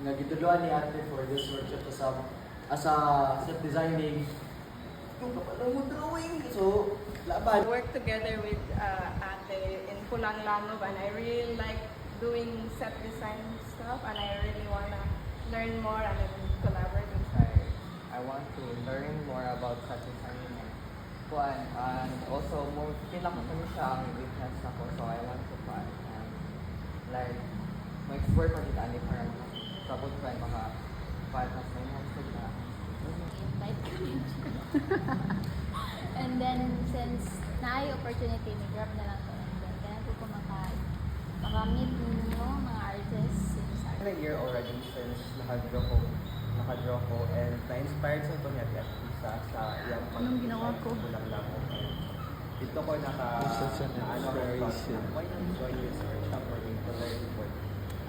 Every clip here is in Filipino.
nagituluan ni ate for this workshop as a set designing. Yung kapalaw mo drawing. So, I laban. work together with Ate in Pulang Langob, and I really like doing set design stuff, and I really wanna learn more and then collaborate with her. I want to learn more about set designing and kuan, and also mo pinaka ko siya ang weakness ako, so I want to find and like ma-explore pa kita ani parang sabot pa yung mga partners na yung hosted na. Invite kami. And then, since naay opportunity, may-grab na lang to. And then, kaya ko maka-meet ninyo, mga artists. A year already since nakadraw ko and na-inspired sa ito ni Ate Artisa sa iyang Anong ginawa ko? Pulang Langob. Dito ko na-ano why not join this workshop for me to learn more?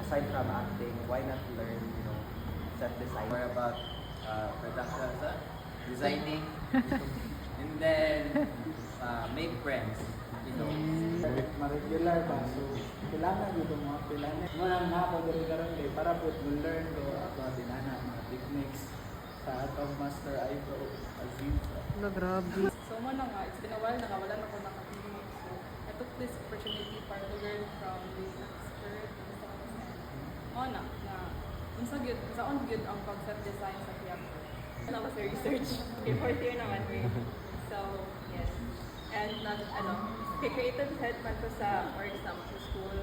Aside from acting, why not learn, set design? More about production, designing, and then make friends. Ma-regular ba? So, kailangan yung mga kailangan. Mga nakapag-regular para po learn ko about mga techniques sa atong master eyebrow as usual. Grabe. So mo na nga, it's been a while na nga, wala na ako nakapili. So I took this opportunity para to learn from this expert. Unsa gyud, saon gyud ang concept design sa theater. Ano ko sa research. Okay, fourth year naman eh. So, yes. And creative head man ko sa or exam sa school.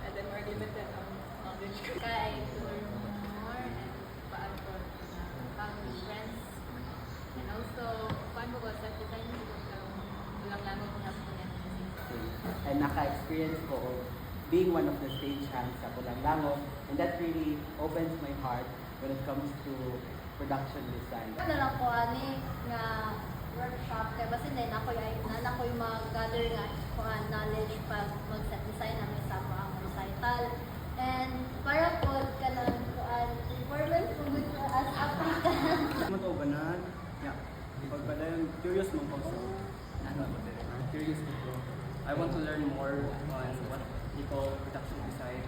And then more limited ang knowledge ko. Kaya to learn more and paano ko na friends. And also, paano ko sa design ko Pulang Langob ko na and naka-experience ko of being one of the stage hands sa Pulang Langob, and that really opens my heart when it comes to production design. Ano lang ko, nga workshop, kaya basta din ako yung mag-gather nga knowledge pag mag-set design namin sa ang recital. And para po ka ng performance ko as African. Mag-ubanan, pagpadayon, curious mo po sa curious po. I want to learn more on what people production design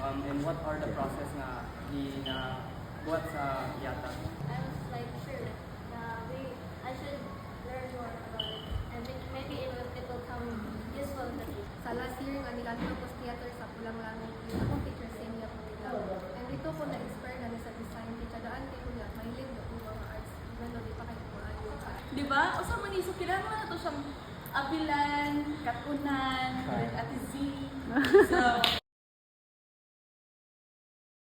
and what are the process na buhat sa yata. I was like sure I should learn more about it and maybe it will come useful to me. Sa last year nga nila Campus Theater sa Pulang Langob, yung akong teacher sa inyo po nila. And dito ko na-inspire na sa design, kadaan kay ko niya, mahilig na kung mga arts, even though di pa kayo kumaayo ka. Di ba? O sa Maniso, kailangan na ito siyang abilan, katunan, with Ate Z. So,